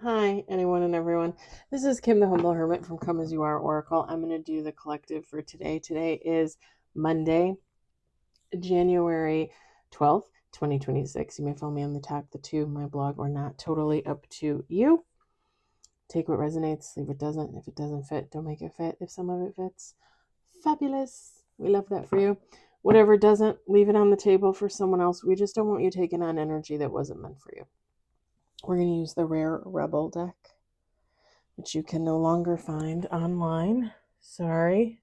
Hi, anyone and everyone. This is Kim, the Humble Hermit from Come As You Are Oracle. I'm going to do the collective for today. Today is Monday, January 12th, 2026. You may follow me on the top, the two, my blog, or not. Totally up to you. Take what resonates, leave what doesn't. If it doesn't fit, don't make it fit. If some of it fits, fabulous. We love that for you. Whatever doesn't, leave it on the table for someone else. We just don't want you taking on energy that wasn't meant for you. We're going to use the Rare Rebel deck, which you can no longer find online. Sorry.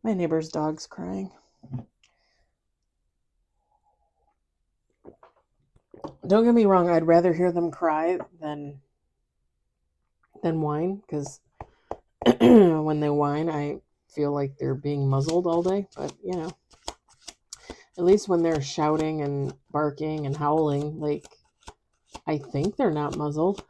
My neighbor's dog's crying. Don't get me wrong, I'd rather hear them cry than whine, because when they whine, I feel like they're being muzzled all day. But, at least when they're shouting and barking and howling, like, I think they're not muzzled.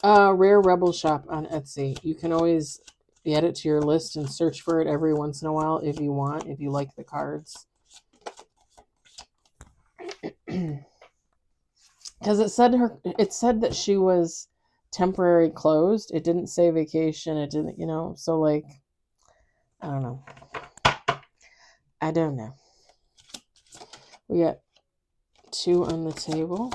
Rare Rebel Shop on Etsy. You can always add it to your list and search for it every once in a while if you want, if you like the cards. Because it said that she was temporary closed. It didn't say vacation. It didn't, so like, I don't know. We got 2 on the table.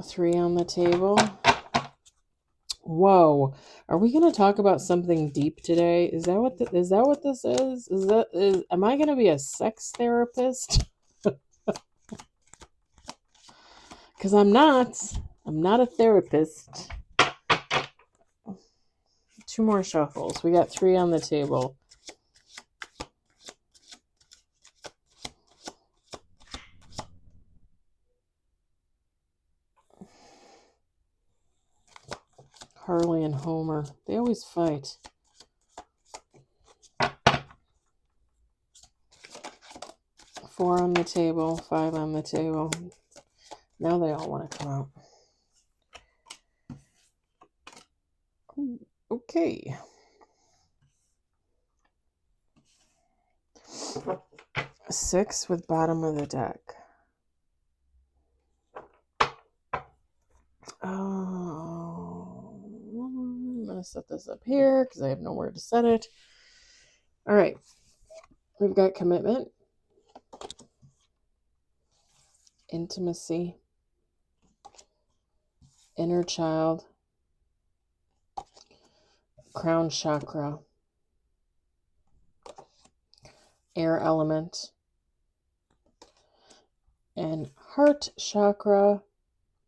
Three on the table. Whoa. Are we going to talk about something deep today? Is that what this is? Am I going to be a sex therapist? Because I'm not a therapist. 2 more shuffles. We got 3 on the table. Harley and Homer. They always fight. 4 on the table. 5 on the table. Now they all want to come out. Okay. 6 with bottom of the deck. I'm going to set this up here because I have nowhere to set it. All right. We've got commitment, intimacy, inner child, crown chakra, air element, and heart chakra,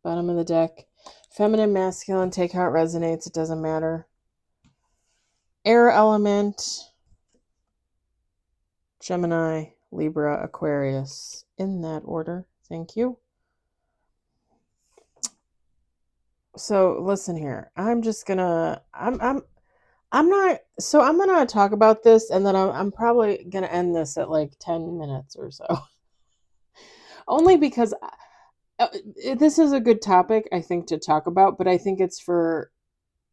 bottom of the deck. Feminine, masculine, take how it resonates. It doesn't matter. Air element, Gemini, Libra, Aquarius, in that order. Thank you. So listen here. I'm gonna talk about this, and then I'm probably gonna end this at like 10 minutes or so. Only because this is a good topic, I think, to talk about, but I think it's for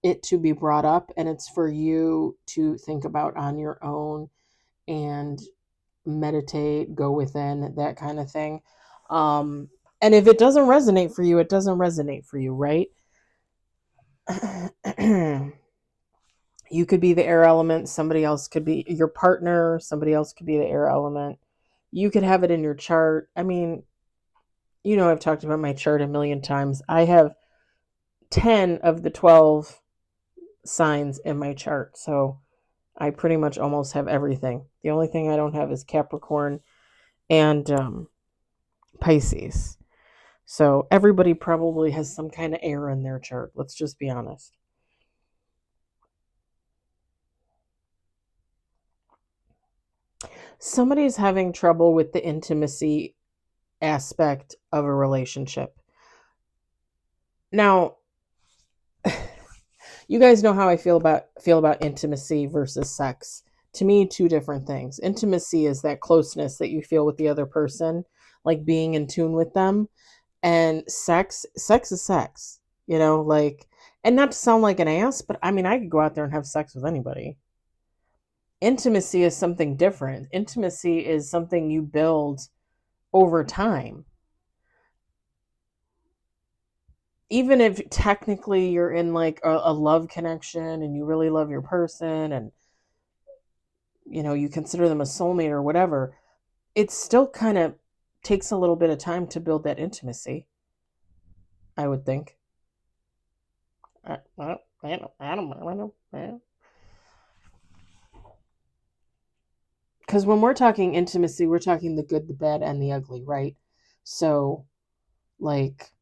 it to be brought up, and it's for you to think about on your own and meditate, go within, that kind of thing. And if it doesn't resonate for you, it doesn't resonate for you, right? You could be the air element, somebody else could be your partner, somebody else could be the air element. You could have it in your chart. I mean, I've talked about my chart a million times. I have 10 of the 12 signs in my chart, so I pretty much almost have everything. The only thing I don't have is Capricorn and Pisces. So everybody probably has some kind of air in their chart. Let's just be honest. Somebody's having trouble with the intimacy aspect of a relationship. Now, you guys know how I feel about intimacy versus sex. to me, two different things. Intimacy is that closeness that you feel with the other person, like being in tune with them. And sex is sex, like, and not to sound like an ass, but I mean, I could go out there and have sex with anybody. Intimacy is something different. Intimacy is something you build over time. Even if technically you're in like a love connection and you really love your person and you consider them a soulmate or whatever, it still kind of takes a little bit of time to build that intimacy, I would think. I don't know. Because when we're talking intimacy, we're talking the good, the bad, and the ugly, right? So, like,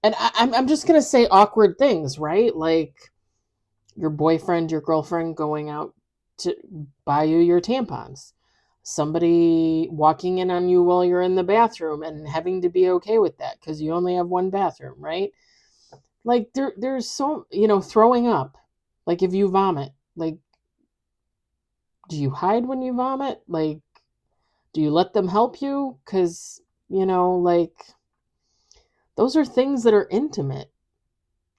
and I'm just gonna say awkward things, right? Like your boyfriend, your girlfriend going out to buy you your tampons, somebody walking in on you while you're in the bathroom and having to be okay with that because you only have one bathroom, right? Like there's so throwing up, like if you vomit, like do you hide when you vomit? Like do you let them help you? Because like those are things that are intimate,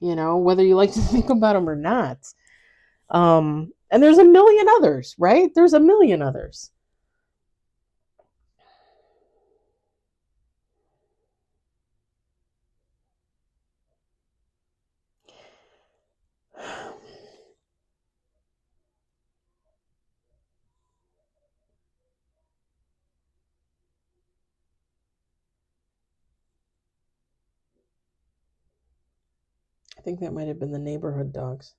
whether you like to think about them or not. And there's a million others, right? There's a million others. I think that might have been the neighborhood dogs.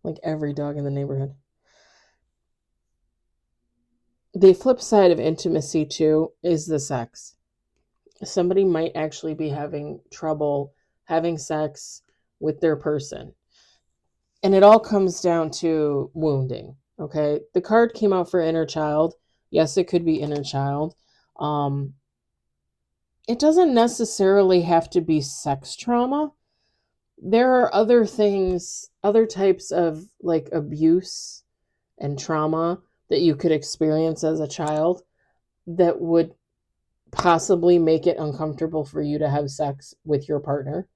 Like every dog in the neighborhood. The flip side of intimacy, too, is the sex. Somebody might actually be having trouble having sex with their person. And it all comes down to wounding. Okay. The card came out for inner child. Yes, it could be inner child. It doesn't necessarily have to be sex trauma. There are other things, other types of like abuse and trauma that you could experience as a child that would possibly make it uncomfortable for you to have sex with your partner.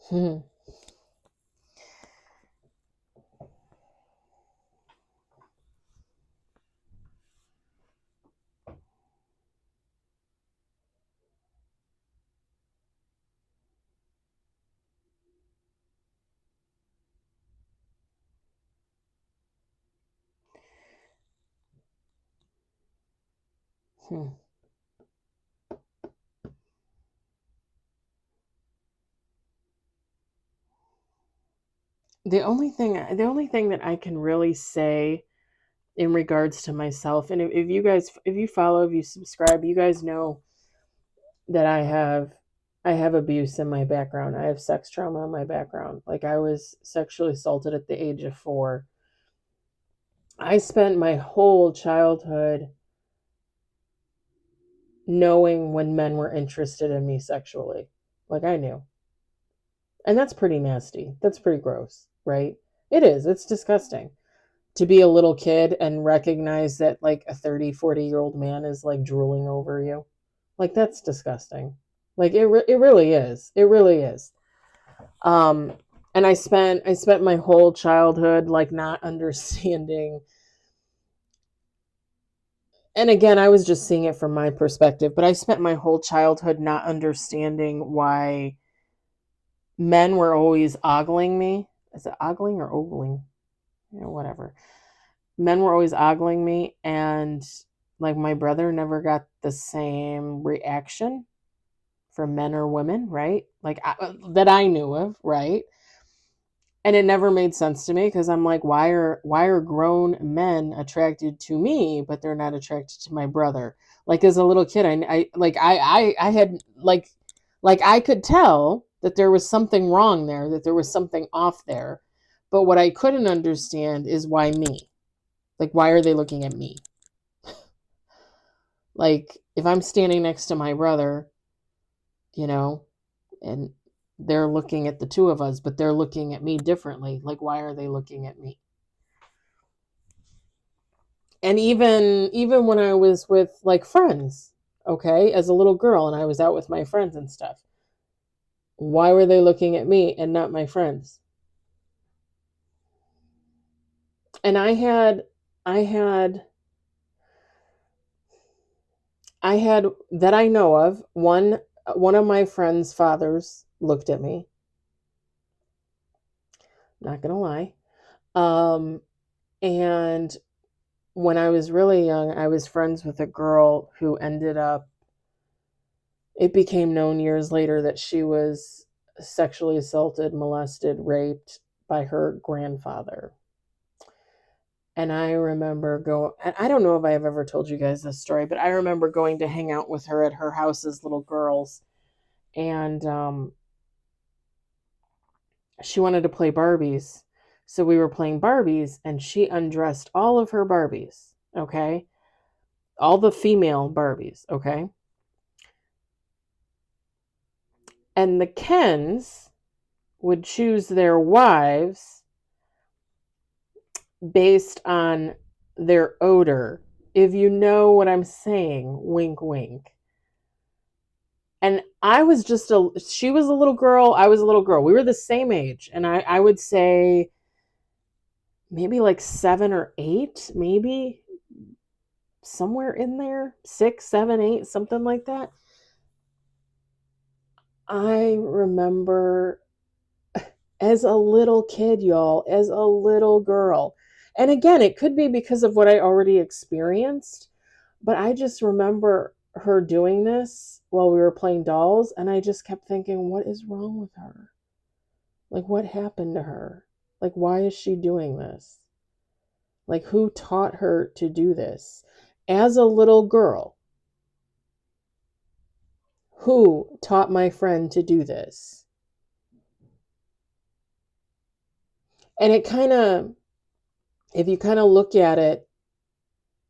Hmm. Hmm. The only thing that I can really say in regards to myself, and if you guys, if you follow, if you subscribe, you guys know that I have abuse in my background. I have sex trauma in my background. Like I was sexually assaulted at the age of 4. I spent my whole childhood knowing when men were interested in me sexually. Like I knew. And that's pretty nasty. That's pretty gross, right? It is. It's disgusting to be a little kid and recognize that like a 30, 40-year-old man is like drooling over you. Like that's disgusting. Like it really is. It really is. Um and I spent my whole childhood like not understanding, and again, I was just seeing it from my perspective, but I spent my whole childhood not understanding why men were always ogling me. Is it ogling or ogling? Whatever. Men were always ogling me, and like my brother never got the same reaction from men or women, right? Like that I knew of, right? And it never made sense to me because I'm like, why are grown men attracted to me, but they're not attracted to my brother? Like as a little kid, I like I had like I could tell that there was something wrong there, that there was something off there. But what I couldn't understand is why me? Like, why are they looking at me? Like, if I'm standing next to my brother, you know, and they're looking at the two of us, but they're looking at me differently. Like, why are they looking at me? And even when I was with like friends, okay, as a little girl and I was out with my friends and stuff, why were they looking at me and not my friends? And I had that I know of, one of my friends' fathers looked at me. Not gonna lie. And when I was really young, I was friends with a girl who ended up, it became known years later that she was sexually assaulted, molested, raped by her grandfather. And I remember I don't know if I have ever told you guys this story, but I remember going to hang out with her at her house as little girls. And she wanted to play Barbies. So we were playing Barbies, and she undressed all of her Barbies, okay? All the female Barbies, okay? And the Kens would choose their wives based on their odor. If you know what I'm saying, wink, wink. And she was a little girl, I was a little girl. We were the same age. And I would say maybe like 7 or 8, maybe somewhere in there, 6, 7, 8, something like that. I remember as a little kid, y'all, as a little girl. And again, it could be because of what I already experienced, but I just remember her doing this while we were playing dolls, and I just kept thinking, what is wrong with her? Like, what happened to her? Like, why is she doing this? Like, who taught her to do this? As a little girl, who taught my friend to do this? And it kind of, if you kind of look at it,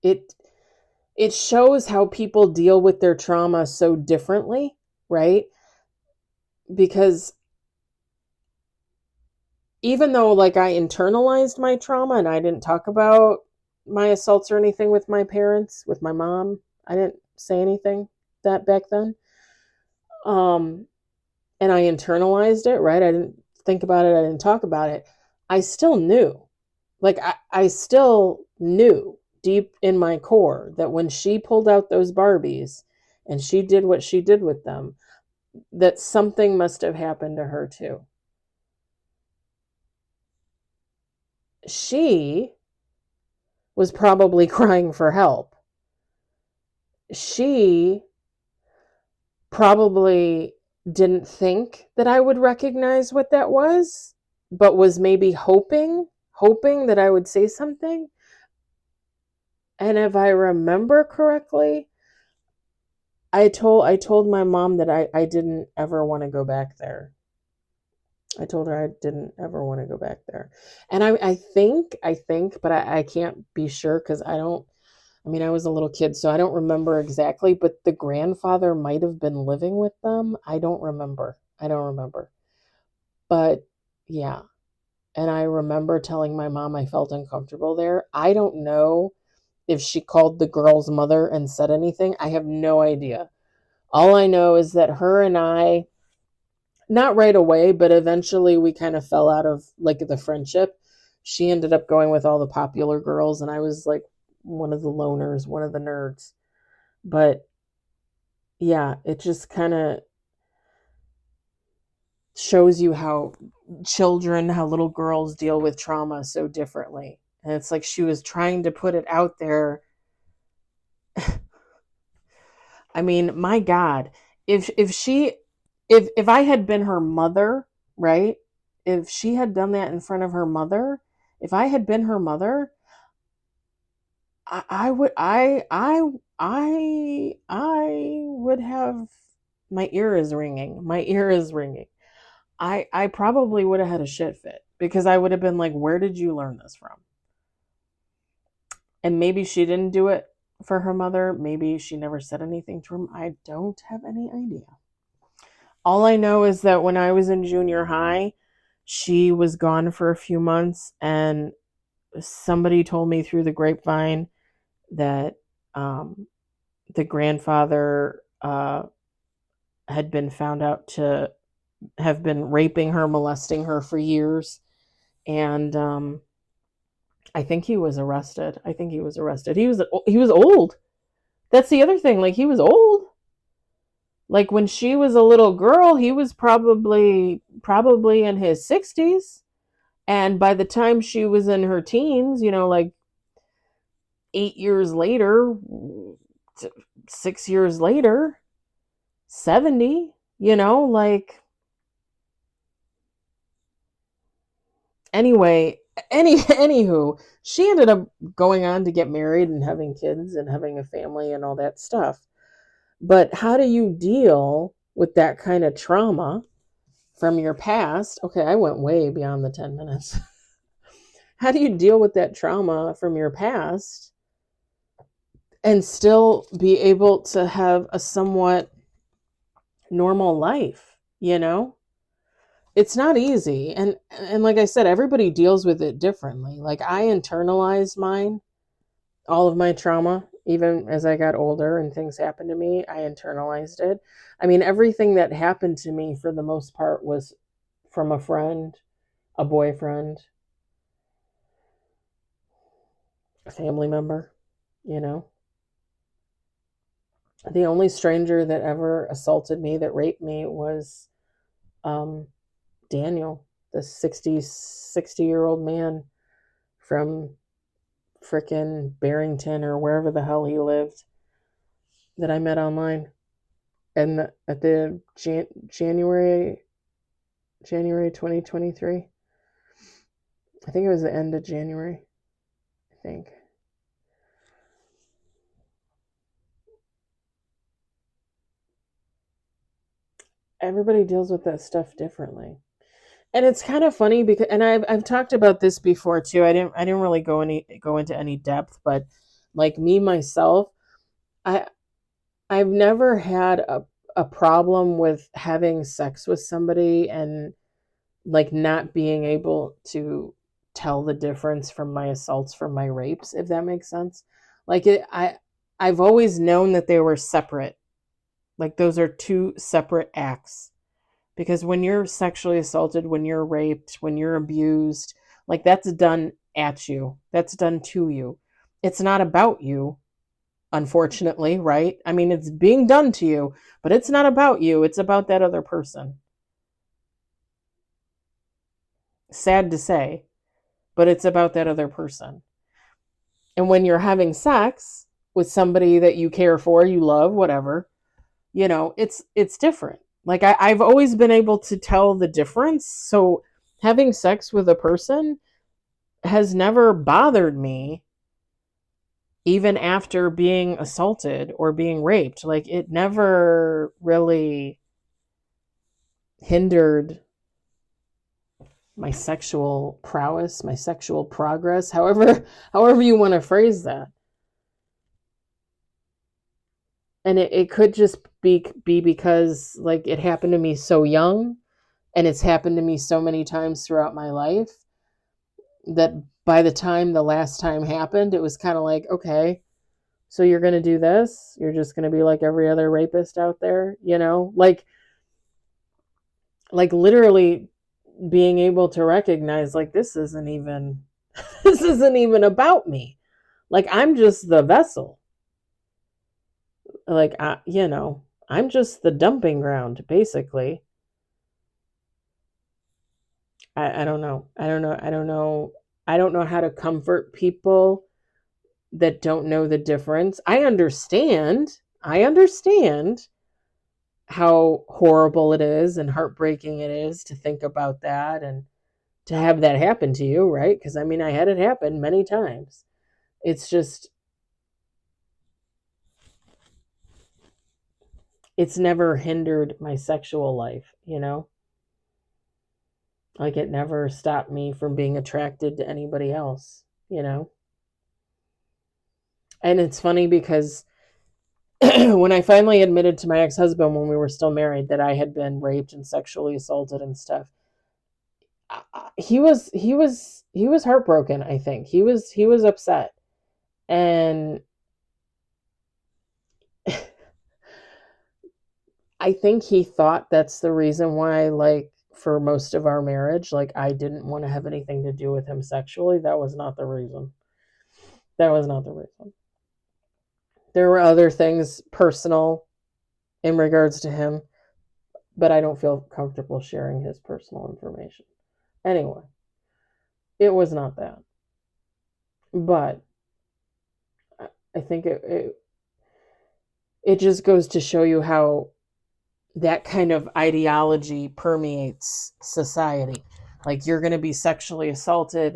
it shows how people deal with their trauma so differently, right? Because even though like I internalized my trauma and I didn't talk about my assaults or anything with my parents, with my mom, I didn't say anything that back then. And I internalized it, right? I didn't think about it, I didn't talk about it. I still knew. Like I still knew deep in my core that when she pulled out those Barbies and she did what she did with them, that something must have happened to her too. She was probably crying for help. She probably didn't think that I would recognize what that was, but was maybe hoping that I would say something. And if I remember correctly, I told my mom that I didn't ever want to go back there. I told her I didn't ever want to go back there. And I think, but I can't be sure because I was a little kid, so I don't remember exactly, but the grandfather might have been living with them. I don't remember. But yeah. And I remember telling my mom I felt uncomfortable there. I don't know if she called the girl's mother and said anything. I have no idea. All I know is that her and I, not right away, but eventually we kind of fell out of like the friendship. She ended up going with all the popular girls, and I was like one of the loners, one of the nerds. But yeah, it just kind of shows you how little girls deal with trauma so differently. And it's like she was trying to put it out there. I mean, my God, if I had been her mother, right? If she had done that in front of her mother, if I had been her mother, I would I would have, my ear is ringing. My ear is ringing. I probably would have had a shit fit because I would have been like, where did you learn this from? And maybe she didn't do it for her mother. Maybe she never said anything to him. I don't have any idea. All I know is that when I was in junior high, she was gone for a few months, and somebody told me through the grapevine that the grandfather had been found out to have been raping her, molesting her for years. And I think he was arrested. I think he was arrested. He was old. That's the other thing. Like, he was old. Like, when she was a little girl, he was probably in his 60s. And by the time she was in her teens, like 8 years later, 6 years later, 70, like, anyway, anywho, she ended up going on to get married and having kids and having a family and all that stuff. But how do you deal with that kind of trauma from your past? Okay, I went way beyond the 10 minutes. How do you deal with that trauma from your past and still be able to have a somewhat normal life, It's not easy. And like I said, everybody deals with it differently. Like, I internalized mine, all of my trauma, even as I got older and things happened to me, I internalized it. I mean, everything that happened to me for the most part was from a friend, a boyfriend, a family member, you know. The only stranger that ever assaulted me, that raped me, was Daniel, the 60-year-old man from frickin' Barrington or wherever the hell he lived, that I met online. And at the January 2023, I think it was the end of January, I think. Everybody deals with that stuff differently. And it's kind of funny because, and I've talked about this before too. I didn't really go into any depth, but like me myself, I I've never had a problem with having sex with somebody and like not being able to tell the difference from my assaults from my rapes, if that makes sense. Like, I've always known that they were separate. Like, those are two separate acts. Because when you're sexually assaulted, when you're raped, when you're abused, like, that's done at you. That's done to you. It's not about you, unfortunately, right? I mean, it's being done to you, but it's not about you. It's about that other person. Sad to say, but it's about that other person. And when you're having sex with somebody that you care for, you love, whatever, it's different. Like, I've always been able to tell the difference. So having sex with a person has never bothered me, even after being assaulted or being raped. Like, it never really hindered my sexual prowess, my sexual progress, however you want to phrase that. And it could just be because, like, it happened to me so young, and it's happened to me so many times throughout my life, that by the time the last time happened, it was kind of like, okay, so you're going to do this? You're just going to be like every other rapist out there, Like literally being able to recognize, like, this isn't even this isn't even about me. Like, I'm just the vessel. Like, I'm just the dumping ground, basically. I don't know. I don't know. I don't know. I don't know how to comfort people that don't know the difference. I understand. I understand how horrible it is and heartbreaking it is to think about that and to have that happen to you, right? Because I mean, I had it happen many times. It's just, it's never hindered my sexual life, Like, it never stopped me from being attracted to anybody else, you know? And it's funny because when I finally admitted to my ex-husband when we were still married that I had been raped and sexually assaulted and stuff, he was heartbroken, I think. He was upset. And I think he thought that's the reason why, like, for most of our marriage, like, I didn't want to have anything to do with him sexually. That was not the reason. That was not the reason. There were other things personal in regards to him, but I don't feel comfortable sharing his personal information. Anyway, it was not that. But I think it just goes to show you how that kind of ideology permeates society. Like, you're going to be sexually assaulted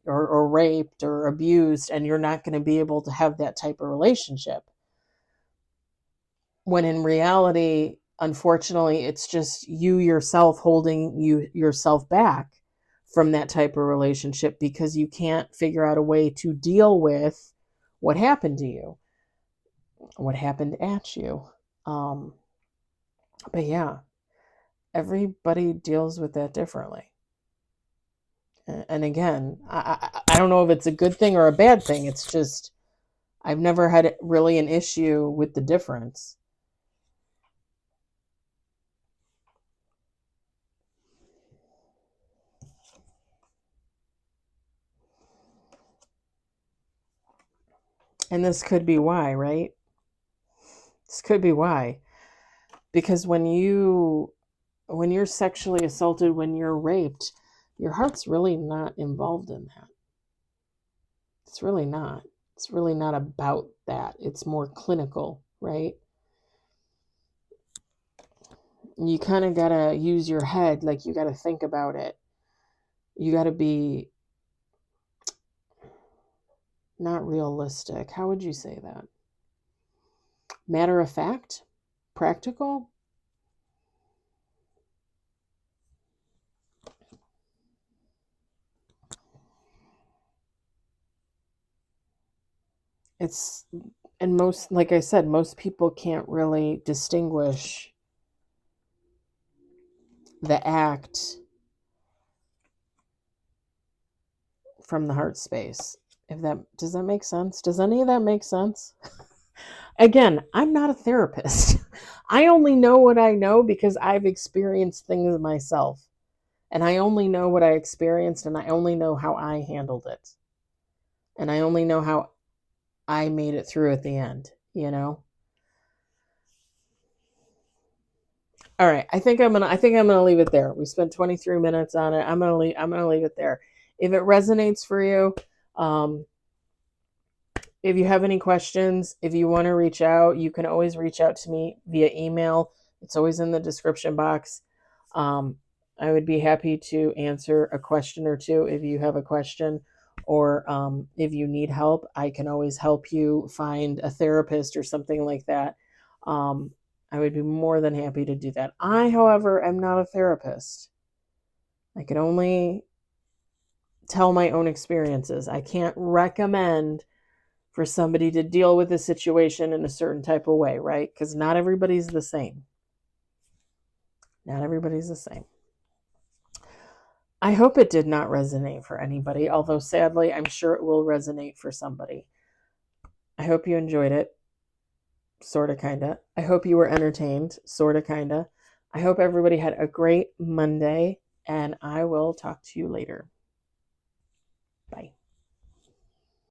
or raped or abused, and you're not going to be able to have that type of relationship. When in reality, unfortunately, it's just you yourself holding yourself back from that type of relationship because you can't figure out a way to deal with what happened to you, what happened at you. But yeah, everybody deals with that differently. And again, I don't know if it's a good thing or a bad thing. It's just, I've never had really an issue with the difference. And this could be why, right? This could be why. Because when you're sexually assaulted, when you're raped, your heart's really not involved in that. It's really not. It's really not about that. It's more clinical, right? You kind of got to use your head, like, you got to think about it. You got to be not realistic. How would you say that? Matter of fact? Practical? It's, and most, like I said, most people can't really distinguish the act from the heart space. If that, does that make sense? Does any of that make sense? Again, I'm not a therapist. I only know what I know because I've experienced things myself. And I only know what I experienced, and I only know how I handled it. And I only know how I made it through at the end, you know? All right, I think I'm gonna leave it there. We spent 23 minutes on it. I'm gonna leave it there. If it resonates for you, um, if you have any questions, if you want to reach out, you can always reach out to me via email. It's always in the description box. Um, I would be happy to answer a question or two if you have a question, or if you need help, I can always help you find a therapist or something like that. Um, I would be more than happy to do that. I, however, am not a therapist. I can only tell my own experiences. I can't recommend for somebody to deal with a situation in a certain type of way, right? Because not everybody's the same. Not everybody's the same. I hope it did not resonate for anybody, although sadly, I'm sure it will resonate for somebody. I hope you enjoyed it. Sort of, kind of. I hope you were entertained. Sort of, kind of. I hope everybody had a great Monday, and I will talk to you later. Bye.